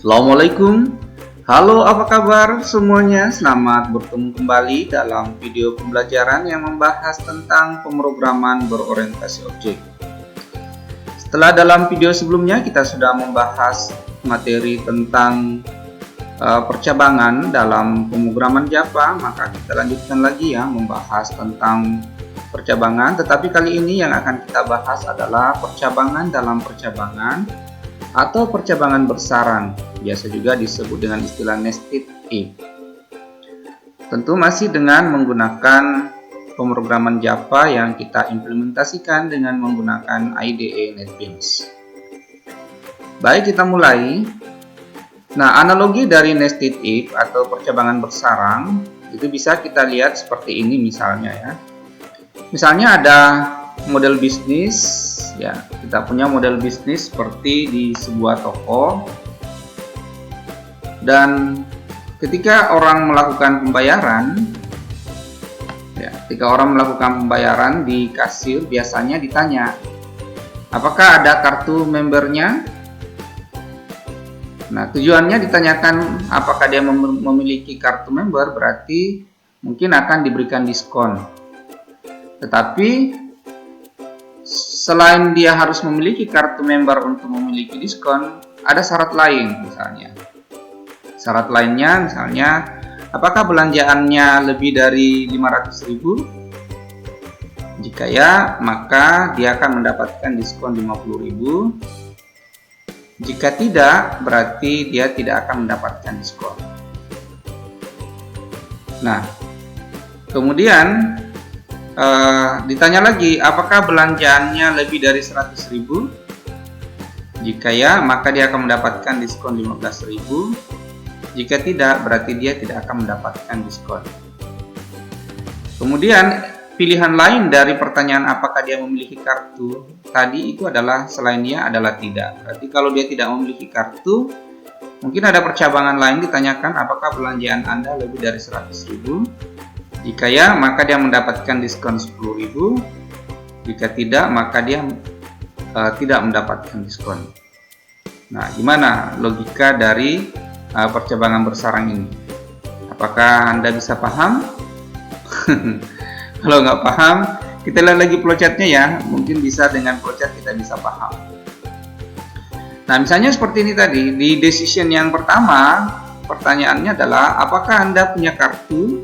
Assalamualaikum. Halo, apa kabar semuanya? Selamat bertemu kembali dalam video pembelajaran yang membahas tentang pemrograman berorientasi objek. Setelah dalam video sebelumnya kita sudah membahas materi tentang percabangan dalam pemrograman Java, maka kita lanjutkan lagi ya membahas tentang percabangan, tetapi kali ini yang akan kita bahas adalah percabangan dalam percabangan atau percabangan bersarang, biasa juga disebut dengan istilah nested if. Tentu masih dengan menggunakan pemrograman Java yang kita implementasikan dengan menggunakan IDE NetBeans. Baik, kita mulai. Nah, analogi dari nested if atau percabangan bersarang itu bisa kita lihat seperti ini misalnya ya. Misalnya ada model bisnis ya, kita punya model bisnis seperti di sebuah toko, dan ketika orang melakukan pembayaran ya, di kasir biasanya ditanya apakah ada kartu membernya. Nah, tujuannya ditanyakan apakah dia memiliki kartu member, berarti mungkin akan diberikan diskon. Tetapi selain dia harus memiliki kartu member untuk memiliki diskon, ada syarat lain misalnya. Syarat lainnya misalnya, apakah belanjaannya lebih dari 500.000? Jika ya, maka dia akan mendapatkan diskon 50.000. Jika tidak, berarti dia tidak akan mendapatkan diskon. Nah, kemudian ditanya lagi, apakah belanjaannya lebih dari 100.000? Jika ya, maka dia akan mendapatkan diskon 15.000. Jika tidak, berarti dia tidak akan mendapatkan diskon. Kemudian pilihan lain dari pertanyaan apakah dia memiliki kartu tadi itu adalah selainnya adalah tidak. Berarti kalau dia tidak memiliki kartu, mungkin ada percabangan lain ditanyakan apakah belanjaan Anda lebih dari 100.000. Jika ya, maka dia mendapatkan diskon 10.000. Jika tidak, maka dia tidak mendapatkan diskon. Nah, gimana logika dari percabangan bersarang ini? Apakah Anda bisa paham? Kalau nggak paham, kita lihat lagi flowchartnya ya. Mungkin bisa dengan flowchart kita bisa paham. Nah, misalnya seperti ini tadi. Di decision yang pertama, pertanyaannya adalah apakah Anda punya kartu?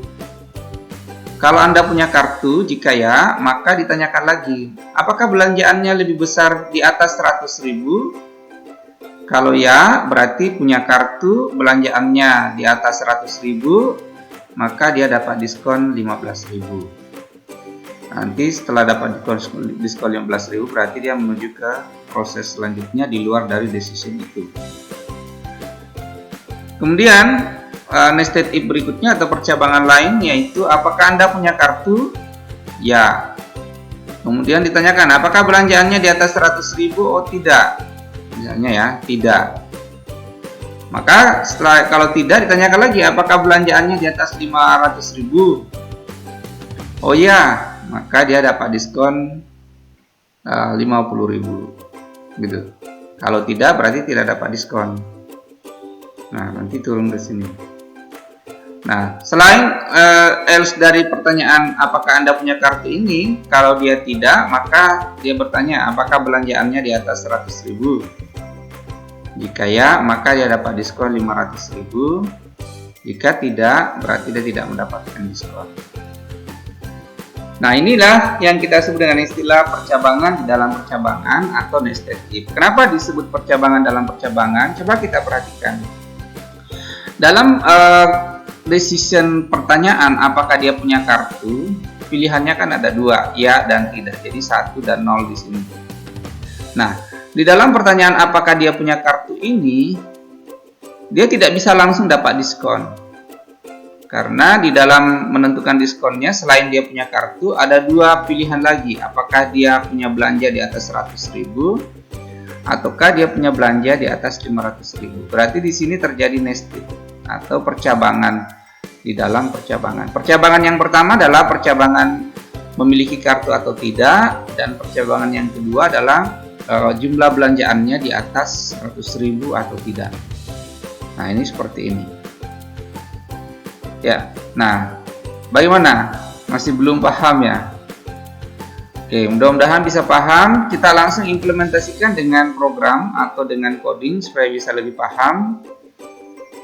Kalau Anda punya kartu, jika ya, maka ditanyakan lagi, apakah belanjaannya lebih besar di atas 100.000? Kalau ya, berarti punya kartu, belanjaannya di atas 100.000, maka dia dapat diskon 15.000. Nanti setelah dapat diskon 15.000, berarti dia menuju ke proses selanjutnya di luar dari decision itu. Kemudian nested if berikutnya atau percabangan lain, yaitu apakah Anda punya kartu? Ya. Kemudian ditanyakan apakah belanjaannya di atas 100.000? Oh, tidak. Misalnya ya, tidak. Maka kalau tidak, ditanyakan lagi apakah belanjaannya di atas 500.000? Oh ya, maka dia dapat diskon 50.000 gitu. Kalau tidak, berarti tidak dapat diskon. Nah, nanti turun ke sini. Nah, selain else dari pertanyaan apakah Anda punya kartu ini, kalau dia tidak, maka dia bertanya apakah belanjaannya di atas 100.000. Jika ya, maka dia dapat diskon 500.000. Jika tidak, berarti dia tidak mendapatkan diskon. Nah, inilah yang kita sebut dengan istilah percabangan dalam percabangan atau nested if. Kenapa disebut percabangan dalam percabangan? Coba kita perhatikan. Dalam decision pertanyaan apakah dia punya kartu, pilihannya kan ada dua, ya dan tidak. Jadi 1 dan 0 di sini. Nah, di dalam pertanyaan apakah dia punya kartu ini, dia tidak bisa langsung dapat diskon. Karena di dalam menentukan diskonnya, selain dia punya kartu, ada dua pilihan lagi. Apakah dia punya belanja di atas 100.000 ataukah dia punya belanja di atas 500.000. Berarti di sini terjadi nested atau percabangan di dalam percabangan. Percabangan yang pertama adalah percabangan memiliki kartu atau tidak, dan percabangan yang kedua adalah jumlah belanjaannya di atas 100.000 atau tidak. Nah, ini seperti ini. Ya, nah, bagaimana? Masih belum paham ya? Oke, mudah-mudahan bisa paham. Kita langsung implementasikan dengan program atau dengan coding supaya bisa lebih paham.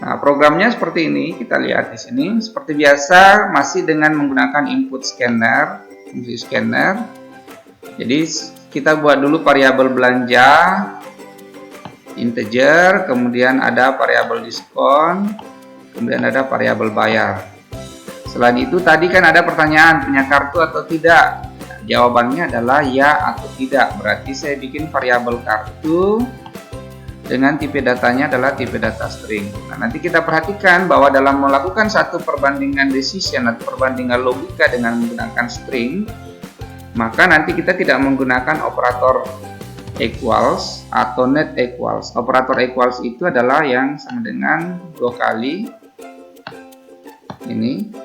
Nah, programnya seperti ini. Kita lihat di sini. Seperti biasa, masih dengan menggunakan input scanner, fungsi scanner. Jadi, kita buat dulu variabel belanja, integer, kemudian ada variabel diskon, kemudian ada variabel bayar. Selain itu tadi kan ada pertanyaan punya kartu atau tidak. Nah, jawabannya adalah ya atau tidak. Berarti saya bikin variabel kartu dengan tipe datanya adalah tipe data string. Nah, nanti kita perhatikan bahwa dalam melakukan satu perbandingan decision atau perbandingan logika dengan menggunakan string, maka nanti kita tidak menggunakan operator equals atau net equals. Operator equals itu adalah yang sama dengan 2 kali ini,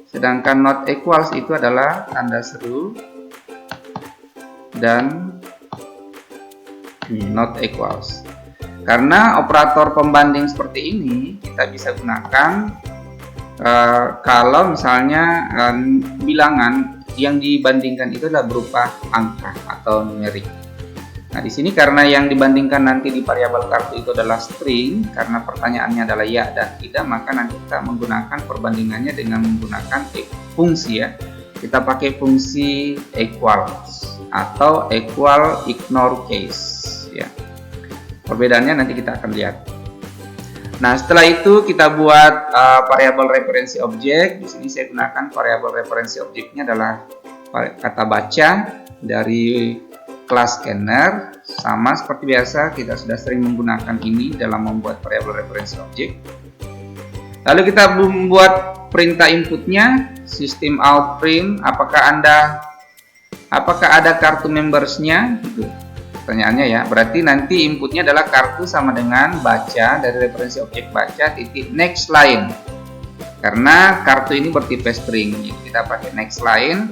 sedangkan not equals itu adalah tanda seru dan not equals. Karena operator pembanding seperti ini kita bisa gunakan kalau misalnya bilangan yang dibandingkan itu adalah berupa angka atau numerik. Nah, di sini karena yang dibandingkan nanti di variabel kartu itu adalah string, karena pertanyaannya adalah ya dan tidak, maka nanti kita menggunakan perbandingannya dengan menggunakan fungsi ya. Kita pakai fungsi equals atau equal ignore case ya. Perbedaannya nanti kita akan lihat. Nah, setelah itu kita buat variabel referensi objek. Di sini saya gunakan variabel referensi objeknya adalah kata baca dari kelas scanner. Sama seperti biasa, kita sudah sering menggunakan ini dalam membuat variabel referensi objek. Lalu kita membuat perintah inputnya, system out print. Apakah ada kartu membersnya? Gitu. Pertanyaannya ya, berarti nanti inputnya adalah kartu sama dengan baca dari referensi objek baca titik next line. Karena kartu ini bertipe string, jadi kita pakai next line.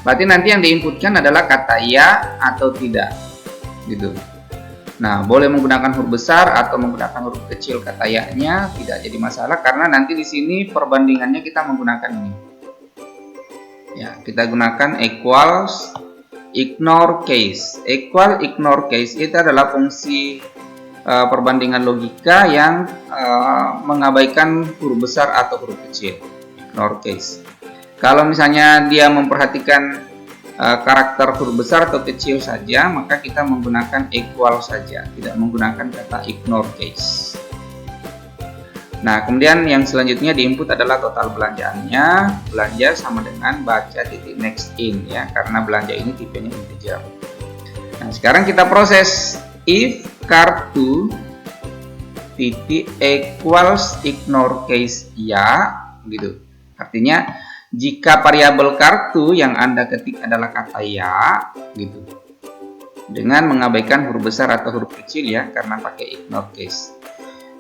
Berarti nanti yang diinputkan adalah kata ya atau tidak, gitu. Nah, boleh menggunakan huruf besar atau menggunakan huruf kecil kata ya-nya, tidak jadi masalah karena nanti di sini perbandingannya kita menggunakan ini. Ya, kita gunakan equals ignore case. Equal ignore case itu adalah fungsi perbandingan logika yang mengabaikan huruf besar atau huruf kecil. Ignore case. Kalau misalnya dia memperhatikan karakter huruf besar atau kecil saja, maka kita menggunakan equal saja, tidak menggunakan kata ignore case. Nah, kemudian yang selanjutnya diinput adalah total belanjaannya. Belanja sama dengan baca titik next in ya, karena belanja ini tipenya integer. Nah, sekarang kita proses if kartu titik equals ignore case ya, gitu. Artinya jika variabel kartu yang Anda ketik adalah kata ya, gitu. Dengan mengabaikan huruf besar atau huruf kecil ya, karena pakai ignore case.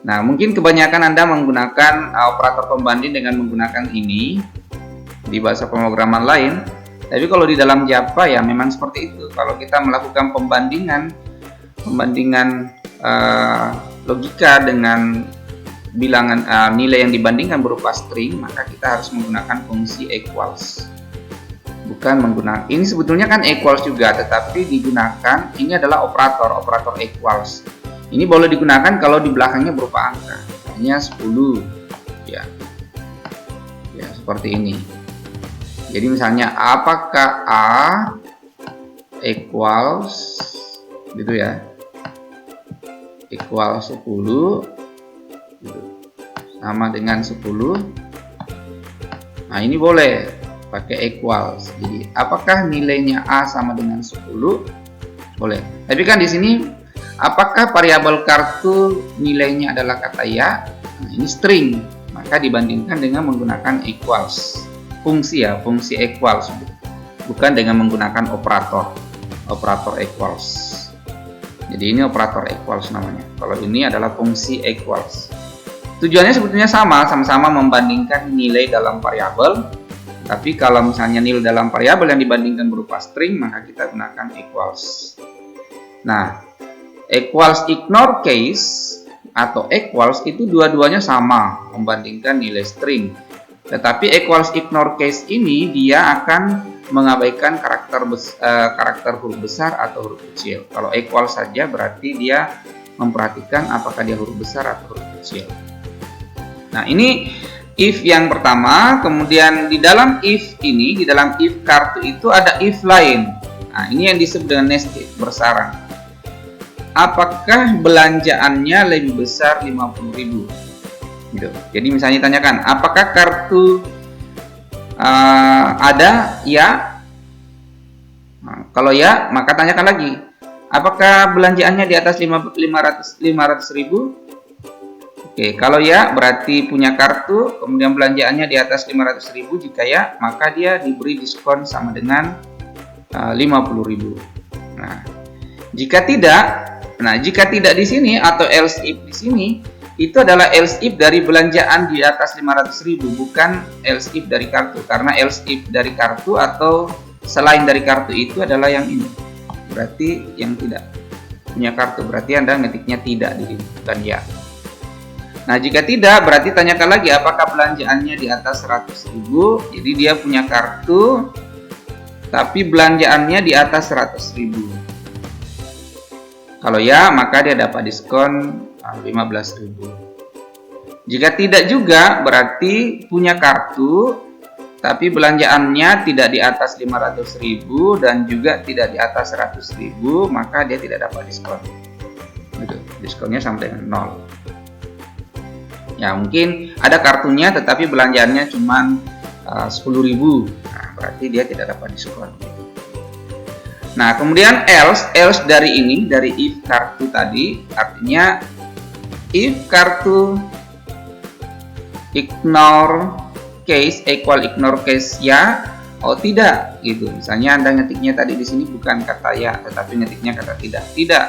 Nah, mungkin kebanyakan Anda menggunakan operator pembanding dengan menggunakan ini di bahasa pemrograman lain. Tapi kalau di dalam Java ya memang seperti itu. Kalau kita melakukan pembandingan logika dengan bilangan nilai yang dibandingkan berupa string, maka kita harus menggunakan fungsi equals. Bukan menggunakan, ini sebetulnya kan equals juga, tetapi digunakan, ini adalah operator equals. Ini boleh digunakan kalau di belakangnya berupa angka, hanya 10 ya. Ya, seperti ini. Jadi misalnya apakah A equals gitu ya. Equals 10 gitu. Sama dengan 10. Nah, ini boleh pakai equals. Jadi apakah nilainya A sama dengan 10? Boleh. Tapi kan di sini apakah variabel kartu nilainya adalah kata ya? Nah, ini string, maka dibandingkan dengan menggunakan equals. Fungsi ya, fungsi equals, bukan dengan menggunakan operator equals. Jadi ini operator equals namanya. Kalau ini adalah fungsi equals. Tujuannya sebetulnya sama-sama membandingkan nilai dalam variabel. Tapi kalau misalnya nilai dalam variabel yang dibandingkan berupa string, maka kita gunakan equals. Nah, equals ignore case atau equals itu dua-duanya sama membandingkan nilai string. Tetapi equals ignore case ini dia akan mengabaikan karakter huruf besar atau huruf kecil. Kalau equal saja berarti dia memperhatikan apakah dia huruf besar atau huruf kecil. Nah, ini if yang pertama. Kemudian di dalam if ini, di dalam if kartu itu ada if lain. Nah, ini yang disebut dengan nested, bersarang. Apakah belanjaannya lebih besar 50.000? Gitu. Jadi misalnya tanyakan, apakah kartu ada? Ya. Nah, kalau ya, maka tanyakan lagi, apakah belanjaannya di atas 500.000? Oke, kalau ya berarti punya kartu, kemudian belanjaannya di atas 500.000. Jika ya, maka dia diberi diskon sama dengan 50.000. Nah, jika tidak di sini atau else if di sini, itu adalah else if dari belanjaan di atas 500.000, bukan else if dari kartu. Karena else if dari kartu atau selain dari kartu itu adalah yang ini. Berarti yang tidak punya kartu, berarti Anda ngetiknya tidak di sini, bukan ya. Nah, jika tidak, berarti tanyakan lagi apakah belanjaannya di atas 100.000. Jadi dia punya kartu, tapi belanjaannya di atas 100.000. Kalau ya, maka dia dapat diskon 15.000. Jika tidak juga, berarti punya kartu, tapi belanjaannya tidak di atas 500.000 dan juga tidak di atas 100.000, maka dia tidak dapat diskon. Gitu. Diskonnya sama dengan 0. Ya, mungkin ada kartunya, tetapi belanjaannya cuma 10.000. Nah, berarti dia tidak dapat diskon. Nah, kemudian else dari ini, dari if kartu tadi, artinya if kartu ignore case equal ignore case ya, oh tidak, gitu. Misalnya Anda ngetiknya tadi di sini bukan kata ya, tetapi ngetiknya kata tidak. Tidak.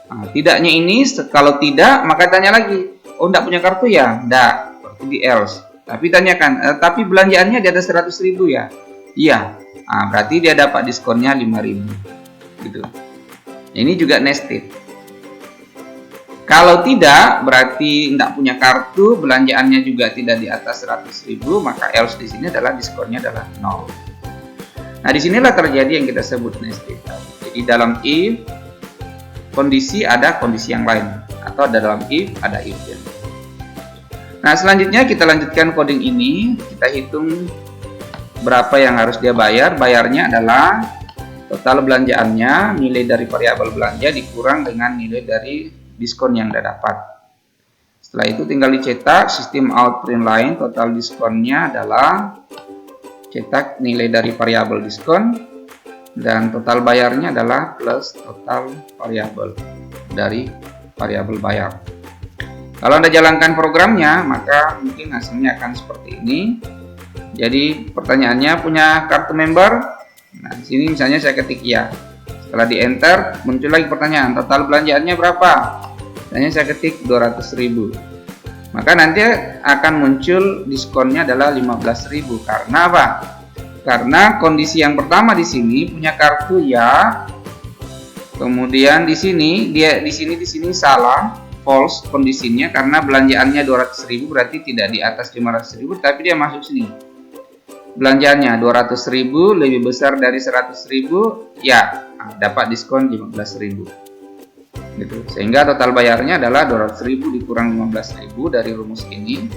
Nah, tidaknya ini kalau tidak, maka tanya lagi, oh enggak punya kartu ya? Enggak, berarti di else. Tapi tanyakan, tapi belanjaannya di atas 100.000 ya? Iya. Nah, berarti dia dapat diskonnya 5.000. Gitu. Ini juga nested. Kalau tidak, berarti tidak punya kartu, belanjaannya juga tidak di atas 100.000, maka else di sini adalah diskonnya adalah 0. Nah, disinilah terjadi yang kita sebut nested. Jadi dalam if kondisi ada kondisi yang lain, atau dalam if ada if. Nah, selanjutnya kita lanjutkan coding ini, kita hitung berapa yang harus dia bayar. Bayarnya adalah total belanjaannya, nilai dari variabel belanja dikurang dengan nilai dari diskon yang dia dapat. Setelah itu tinggal dicetak sistem out print line, total diskonnya adalah cetak nilai dari variabel diskon, dan total bayarnya adalah plus total variabel dari variabel bayar. Kalau Anda jalankan programnya, maka mungkin hasilnya akan seperti ini. Jadi pertanyaannya, punya kartu member? Nah, di sini misalnya saya ketik ya. Setelah di enter, muncul lagi pertanyaan, total belanjaannya berapa? Misalnya saya ketik 200.000. Maka nanti akan muncul diskonnya adalah 15.000. Karena apa? Karena kondisi yang pertama di sini punya kartu ya. Kemudian di sini di sini salah, false kondisinya, karena belanjaannya 200.000 berarti tidak di atas 500.000, tapi dia masuk sini. Belanjaannya 200.000 lebih besar dari 100.000, ya, dapat diskon 15.000. Gitu. Sehingga total bayarnya adalah 200.000 dikurang 15.000 dari rumus ini.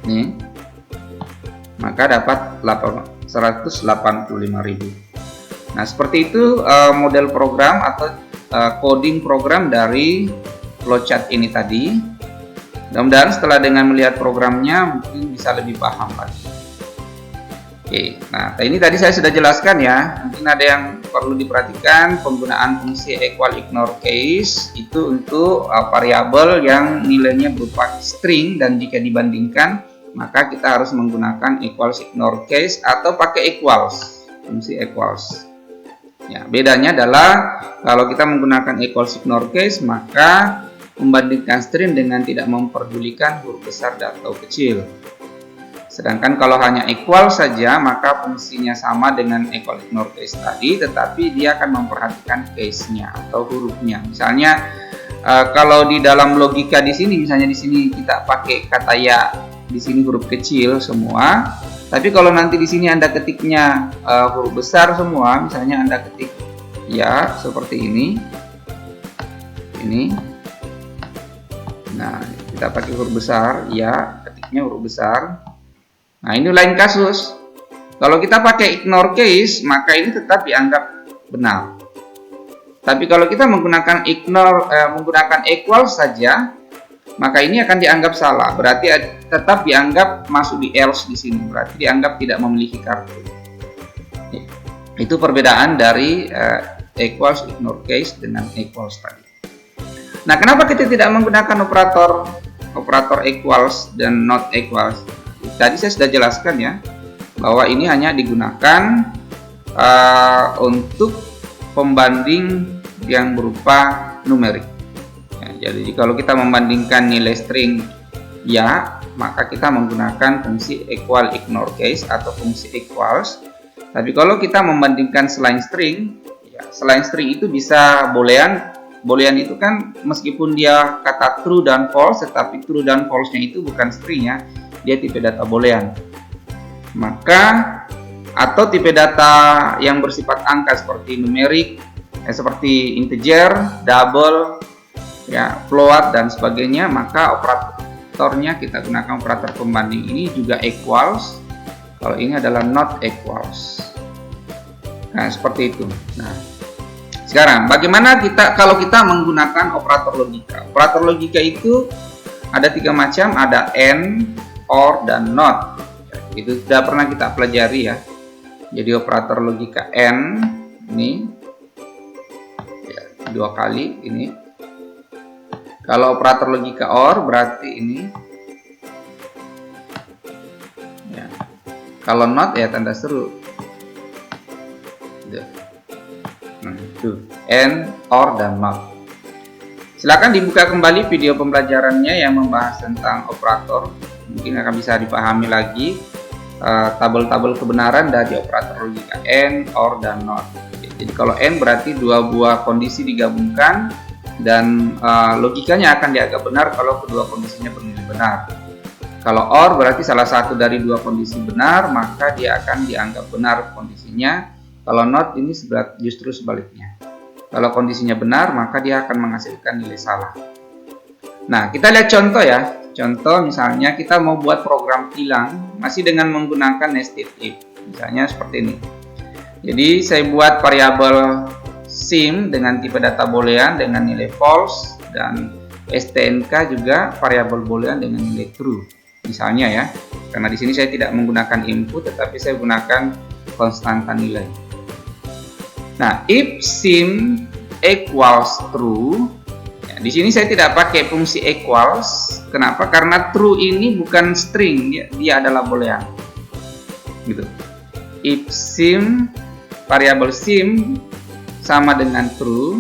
Nih. Maka dapat 185.000. Nah, seperti itu model program atau coding program dari flowchart ini tadi. Mudah-mudahan setelah dengan melihat programnya mungkin bisa lebih paham lagi. Oke, nah ini tadi saya sudah jelaskan ya. Mungkin ada yang perlu diperhatikan, penggunaan fungsi equal ignore case itu untuk variabel yang nilainya berupa string, dan jika dibandingkan maka kita harus menggunakan equals ignore case atau pakai equals, fungsi equals. Ya, bedanya adalah kalau kita menggunakan equals ignore case, maka membandingkan string dengan tidak memperdulikan huruf besar atau kecil. Sedangkan kalau hanya equal saja, maka fungsinya sama dengan equal ignore case tadi, tetapi dia akan memperhatikan case-nya atau hurufnya. Misalnya Kalau di dalam logika di sini, misalnya di sini kita pakai kata ya, di sini huruf kecil semua. Tapi kalau nanti di sini Anda ketiknya huruf besar semua, misalnya Anda ketik ya seperti ini. Nah, kita pakai huruf besar, ya, ketiknya huruf besar. Nah, ini lain kasus. Kalau kita pakai ignore case, maka ini tetap dianggap benar. Tapi kalau kita menggunakan menggunakan equal saja, maka ini akan dianggap salah. Berarti tetap dianggap masuk di else di sini. Berarti dianggap tidak memiliki kartu. Itu perbedaan dari equals ignore case dengan equals tadi. Nah, kenapa kita tidak menggunakan operator equals dan not equals? Tadi saya sudah jelaskan ya, bahwa ini hanya digunakan untuk pembanding yang berupa numerik. Ya, jadi kalau kita membandingkan nilai string ya, maka kita menggunakan fungsi equal ignore case atau fungsi equals. Tapi kalau kita membandingkan selain string, ya, selain string itu bisa boolean. Boolean itu kan meskipun dia kata true dan false, tetapi true dan false-nya itu bukan string ya, dia tipe data boolean. Maka atau tipe data yang bersifat angka seperti numerik, seperti integer, double, ya, float dan sebagainya, maka operatornya kita gunakan operator pembanding ini juga equals. Kalau ini adalah not equals. Nah, seperti itu. Nah, sekarang bagaimana kalau kita menggunakan operator logika? Operator logika itu ada 3 macam, ada and, or, dan not. Itu sudah pernah kita pelajari ya. Jadi operator logika and ini ya, 2 kali ini. Kalau operator logika or berarti ini. Ya. Kalau not ya tanda seru. Nah, itu and, or, dan not. Silakan dibuka kembali video pembelajarannya yang membahas tentang operator. Mungkin akan bisa dipahami lagi tabel-tabel kebenaran dari operator logika and, or, dan not. Jadi kalau and berarti 2 buah kondisi digabungkan dan logikanya akan dianggap benar kalau kedua kondisinya bernilai benar. Kalau or berarti salah satu dari 2 kondisi benar, maka dia akan dianggap benar kondisinya. Kalau not ini justru sebaliknya. Kalau kondisinya benar, maka dia akan menghasilkan nilai salah. Nah, kita lihat contoh ya. Contoh misalnya kita mau buat program tilang masih dengan menggunakan nested if. Misalnya seperti ini. Jadi saya buat variabel sim dengan tipe data boolean dengan nilai false dan stnk juga variabel boolean dengan nilai true. Misalnya ya. Karena di sini saya tidak menggunakan input tetapi saya gunakan konstanta nilai. Nah, if sim equals true, ya, di sini saya tidak pakai fungsi equals. Kenapa? Karena true ini bukan string, dia adalah boolean. Gitu. If sim variabel sim sama dengan true,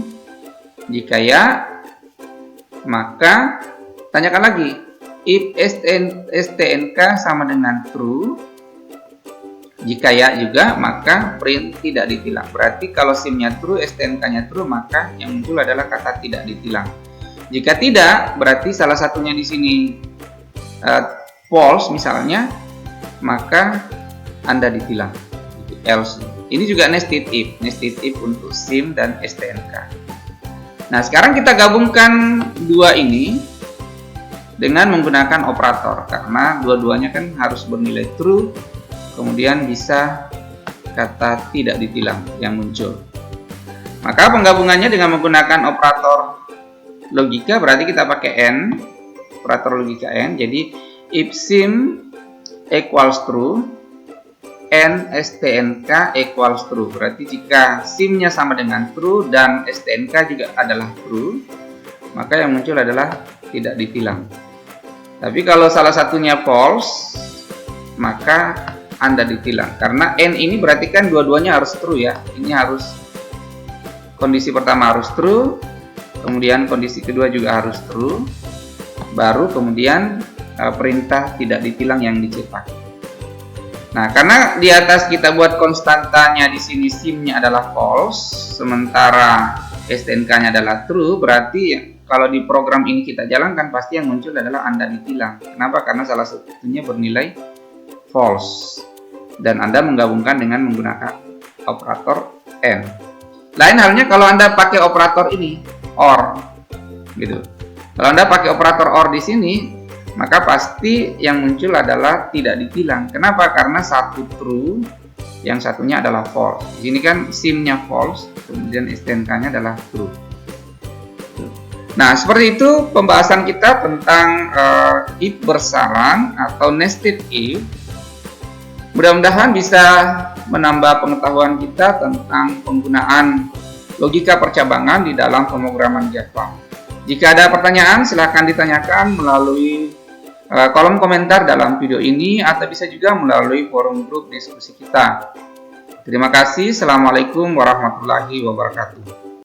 jika ya, maka tanyakan lagi. If stnk sama dengan true, jika ya juga, maka print tidak ditilang. Berarti kalau sim-nya true, stnk-nya true, maka yang muncul adalah kata tidak ditilang. Jika tidak, berarti salah satunya di sini false misalnya, maka Anda ditilang. Else. Ini juga nested if untuk sim dan stnk. Nah, sekarang kita gabungkan 2 ini dengan menggunakan operator, karena dua-duanya kan harus bernilai true. Kemudian bisa kata tidak ditilang yang muncul. Maka penggabungannya dengan menggunakan operator logika berarti kita pakai and, operator logika and. Jadi if sim equals true and stnk equals true. Berarti jika sim-nya sama dengan true dan stnk juga adalah true, maka yang muncul adalah tidak ditilang. Tapi kalau salah satunya false, maka Anda ditilang. Karena n ini berarti kan dua-duanya harus true ya. Ini harus kondisi pertama harus true, kemudian kondisi kedua juga harus true, baru kemudian perintah tidak ditilang yang dicetak. Nah, karena di atas kita buat konstantanya di sini sim-nya adalah false, sementara stnk-nya adalah true, berarti kalau di program ini kita jalankan, pasti yang muncul adalah Anda ditilang. Kenapa? Karena salah satunya bernilai false. Dan Anda menggabungkan dengan menggunakan operator AND. Lain halnya kalau Anda pakai operator ini, OR. Gitu. Kalau Anda pakai operator OR di sini, maka pasti yang muncul adalah tidak ditilang. Kenapa? Karena satu true, yang satunya adalah false. Di sini kan SIM-nya false, kemudian STNK-nya adalah true. Nah, seperti itu pembahasan kita tentang if bersarang atau nested if. Mudah-mudahan bisa menambah pengetahuan kita tentang penggunaan logika percabangan di dalam pemrograman Java. Jika ada pertanyaan, silahkan ditanyakan melalui kolom komentar dalam video ini atau bisa juga melalui forum grup diskusi kita. Terima kasih. Assalamualaikum warahmatullahi wabarakatuh.